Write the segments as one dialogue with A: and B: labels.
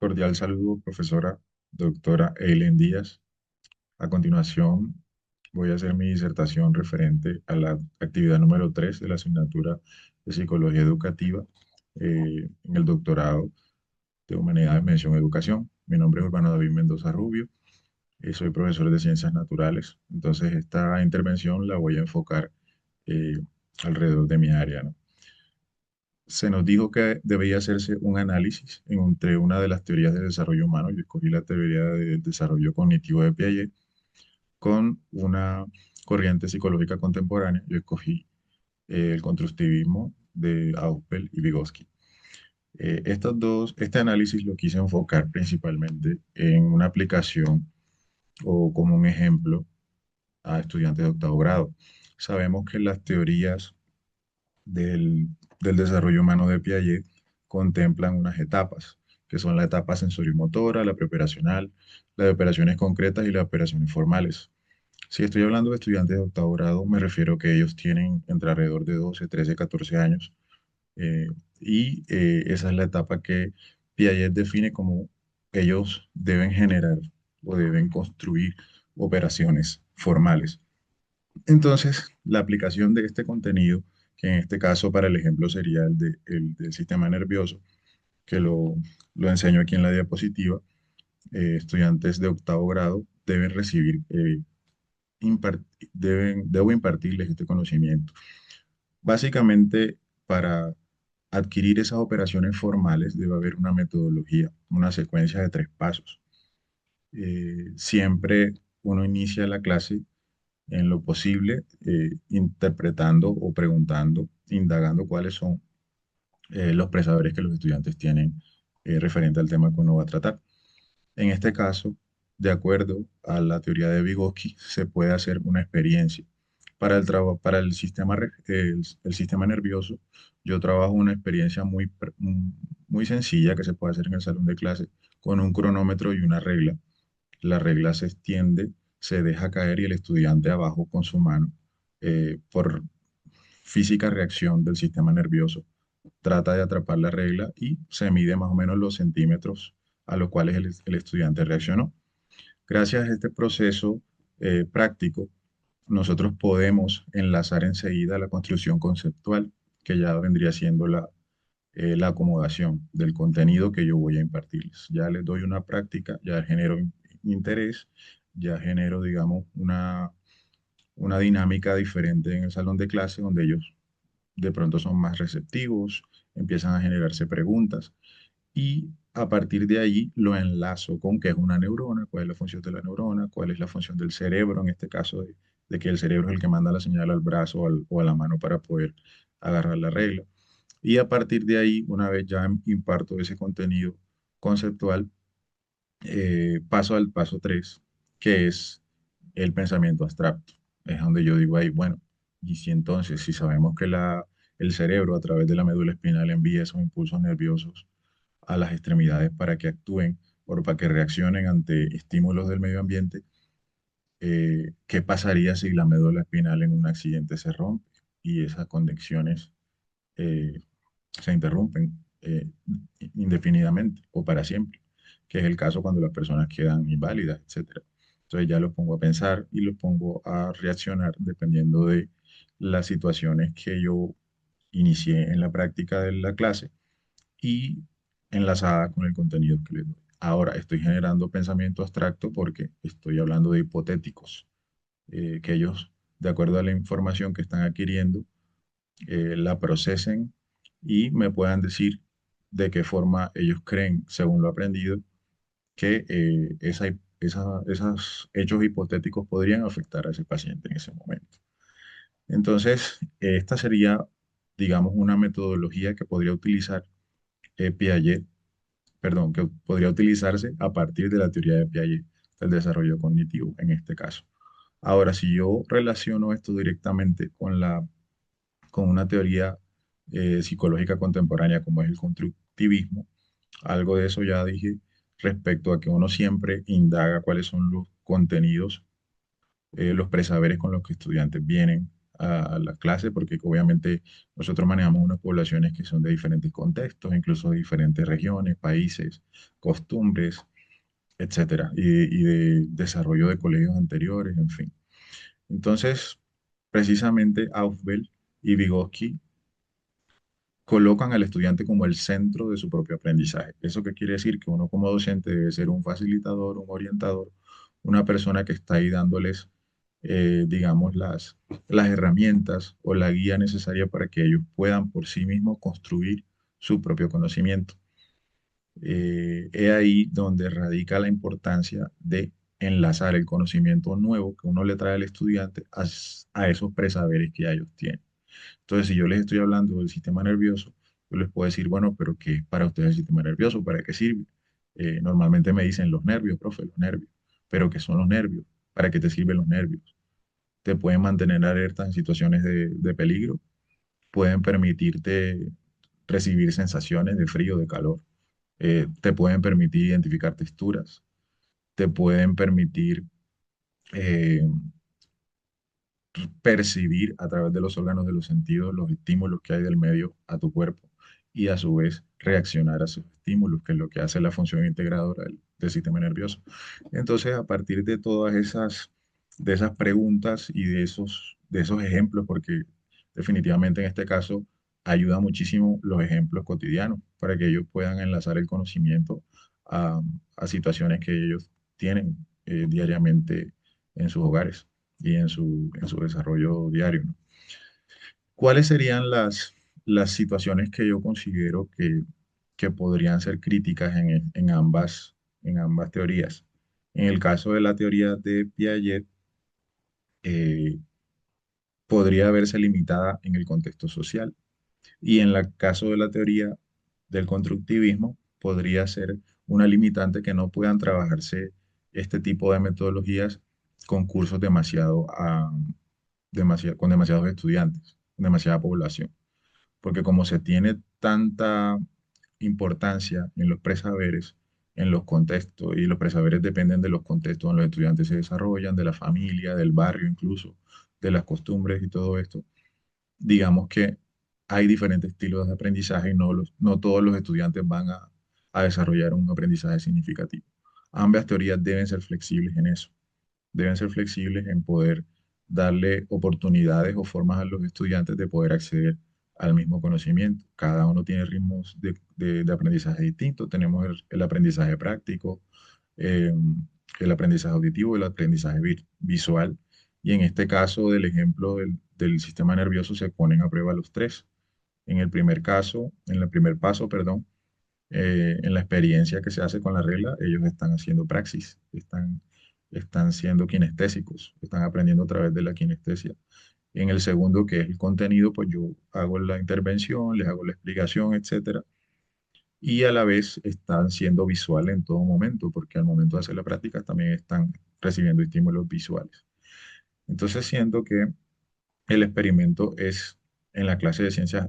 A: Cordial saludo, profesora doctora Eileen Díaz. A continuación, voy a hacer mi disertación referente a la actividad número 3 de la asignatura de Psicología Educativa en el doctorado de Humanidades, Mención Educación. Mi nombre es Urbano David Mendoza Rubio y soy profesor de Ciencias Naturales. Entonces, esta intervención la voy a enfocar eh, alrededor de mi área, ¿no? Se nos dijo que debía hacerse un análisis entre una de las teorías del desarrollo humano. Yo escogí la teoría del desarrollo cognitivo de Piaget con una corriente psicológica contemporánea. Yo escogí el constructivismo de Ausubel y Vygotsky. Este análisis lo quise enfocar principalmente en una aplicación o como un ejemplo a estudiantes de octavo grado. Sabemos que las teorías del desarrollo humano de Piaget contemplan unas etapas, que son la etapa sensorimotora, la preoperacional, las operaciones concretas y las operaciones formales. Si estoy hablando de estudiantes de octavo grado, me refiero que ellos tienen entre alrededor de 12, 13, 14 años, eh, esa es la etapa que Piaget define como ellos deben generar o deben construir operaciones formales. Entonces, la aplicación de este contenido, que en este caso para el ejemplo sería el del sistema nervioso, que lo enseño aquí en la diapositiva, estudiantes de octavo grado deben recibir, debo impartirles este conocimiento. Básicamente, para adquirir esas operaciones formales debe haber una metodología, una secuencia de 3 pasos. Siempre uno inicia la clase en lo posible, interpretando o preguntando, indagando cuáles son los presaberes que los estudiantes tienen referente al tema que uno va a tratar. En este caso, de acuerdo a la teoría de Vygotsky, se puede hacer una experiencia. Para el el sistema nervioso, yo trabajo una experiencia muy sencilla que se puede hacer en el salón de clase con un cronómetro y una regla. La regla se extiende, se deja caer y el estudiante abajo con su mano, por física reacción del sistema nervioso, trata de atrapar la regla y se mide más o menos los centímetros a los cuales el estudiante reaccionó. Gracias a este proceso práctico, nosotros podemos enlazar enseguida la construcción conceptual, que ya vendría siendo la acomodación del contenido que yo voy a impartirles. Ya les doy una práctica, ya genero interés, ya genero, digamos, una dinámica diferente en el salón de clase donde ellos de pronto son más receptivos, empiezan a generarse preguntas y a partir de allí lo enlazo con qué es una neurona, cuál es la función de la neurona, cuál es la función del cerebro, en este caso de que el cerebro es el que manda la señal al brazo o a la mano para poder agarrar la regla. Y a partir de ahí, una vez ya imparto ese contenido conceptual, paso al paso 3 que es el pensamiento abstracto. Es donde yo digo ahí, bueno, y si entonces, si sabemos que el cerebro a través de la médula espinal envía esos impulsos nerviosos a las extremidades para que actúen o para que reaccionen ante estímulos del medio ambiente, ¿qué pasaría si la médula espinal en un accidente se rompe y esas conexiones eh, se interrumpen indefinidamente o para siempre, que es el caso cuando las personas quedan inválidas, etcétera? Entonces ya los pongo a pensar y los pongo a reaccionar dependiendo de las situaciones que yo inicié en la práctica de la clase y enlazada con el contenido que les doy. Ahora estoy generando pensamiento abstracto porque estoy hablando de hipotéticos, que ellos, de acuerdo a la información que están adquiriendo, la procesen y me puedan decir de qué forma ellos creen, según lo aprendido, que esos hechos hipotéticos podrían afectar a ese paciente en ese momento. Entonces, esta sería, digamos, una metodología que podría utilizar Piaget, perdón, que podría utilizarse a partir de la teoría de Piaget, del desarrollo cognitivo en este caso. Ahora, si yo relaciono esto directamente con una teoría psicológica contemporánea como es el constructivismo, algo de eso ya dije respecto a que uno siempre indaga cuáles son los contenidos, los presaberes con los que estudiantes vienen a la clase, porque obviamente nosotros manejamos unas poblaciones que son de diferentes contextos, incluso de diferentes regiones, países, costumbres, etcétera, y de desarrollo de colegios anteriores, en fin. Entonces, precisamente Aufbel y Vygotsky colocan al estudiante como el centro de su propio aprendizaje. ¿Eso qué quiere decir? Que uno como docente debe ser un facilitador, un orientador, una persona que está ahí dándoles, digamos, las herramientas o la guía necesaria para que ellos puedan por sí mismos construir su propio conocimiento. He ahí donde radica la importancia de enlazar el conocimiento nuevo que uno le trae al estudiante a esos presaberes que ya ellos tienen. Entonces, si yo les estoy hablando del sistema nervioso, yo les puedo decir, bueno, pero ¿qué es para ustedes el sistema nervioso? ¿Para qué sirve? Normalmente me dicen los nervios, profe, los nervios. ¿Pero qué son los nervios? ¿Para qué te sirven los nervios? Te pueden mantener alerta en situaciones de peligro, pueden permitirte recibir sensaciones de frío, de calor, te pueden permitir identificar texturas, te pueden permitir eh, percibir a través de los órganos de los sentidos los estímulos que hay del medio a tu cuerpo y a su vez reaccionar a esos estímulos, que es lo que hace la función integradora del sistema nervioso. Entonces, a partir de esas preguntas y de esos ejemplos, porque definitivamente en este caso ayuda muchísimo los ejemplos cotidianos para que ellos puedan enlazar el conocimiento a, a situaciones que ellos tienen diariamente en sus hogares y en su desarrollo diario, ¿no? ¿Cuáles serían las situaciones que yo considero que podrían ser críticas en ambas teorías? En el caso de la teoría de Piaget, eh, podría verse limitada en el contexto social. Y en el caso de la teoría del constructivismo, podría ser una limitante que no puedan trabajarse este tipo de metodologías con cursos con demasiados estudiantes, demasiada población. Porque como se tiene tanta importancia en los presaberes, en los contextos, y los presaberes dependen de los contextos donde los estudiantes se desarrollan, de la familia, del barrio incluso, de las costumbres y todo esto, digamos que hay diferentes estilos de aprendizaje y no todos los estudiantes van a desarrollar un aprendizaje significativo. Ambas teorías deben ser flexibles en eso, deben ser flexibles en poder darle oportunidades o formas a los estudiantes de poder acceder al mismo conocimiento. Cada uno tiene ritmos de aprendizaje distintos. Tenemos el aprendizaje práctico, eh, el aprendizaje auditivo, el aprendizaje visual. Y en este caso del ejemplo del sistema nervioso se ponen a prueba los tres. En el primer caso, en el primer paso, perdón, en la experiencia que se hace con la regla, ellos están haciendo praxis, están siendo kinestésicos, están aprendiendo a través de la kinestesia. En el segundo, que es el contenido, pues yo hago la intervención, les hago la explicación, etcétera, y a la vez están siendo visuales en todo momento, porque al momento de hacer la práctica también están recibiendo estímulos visuales. Entonces siento que el experimento es en la clase de ciencias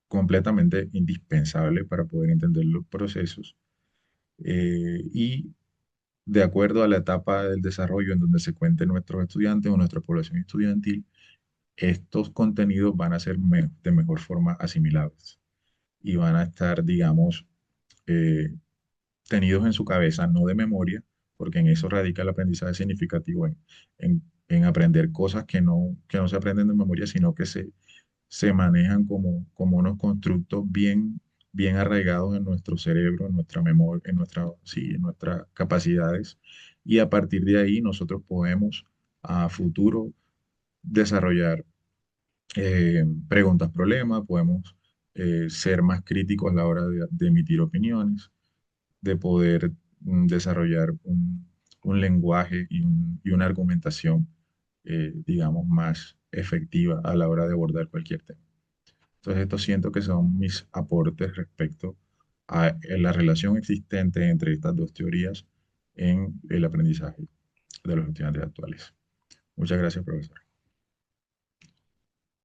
A: completamente indispensable para poder entender los procesos y de acuerdo a la etapa del desarrollo en donde se cuenten nuestros estudiantes o nuestra población estudiantil, estos contenidos van a ser de mejor forma asimilables y van a estar, digamos, eh, tenidos en su cabeza, no de memoria, porque en eso radica el aprendizaje significativo, en aprender cosas que no se aprenden de memoria, sino que se manejan como unos constructos bien arraigados en nuestro cerebro, en nuestra memoria, sí, en nuestras capacidades, y a partir de ahí nosotros podemos a futuro desarrollar preguntas problemas, podemos ser más críticos a la hora de emitir opiniones, de poder desarrollar un lenguaje y una argumentación, digamos, más efectiva a la hora de abordar cualquier tema. Entonces, esto siento que son mis aportes respecto a la relación existente entre estas dos teorías en el aprendizaje de los estudiantes actuales. Muchas gracias, profesor.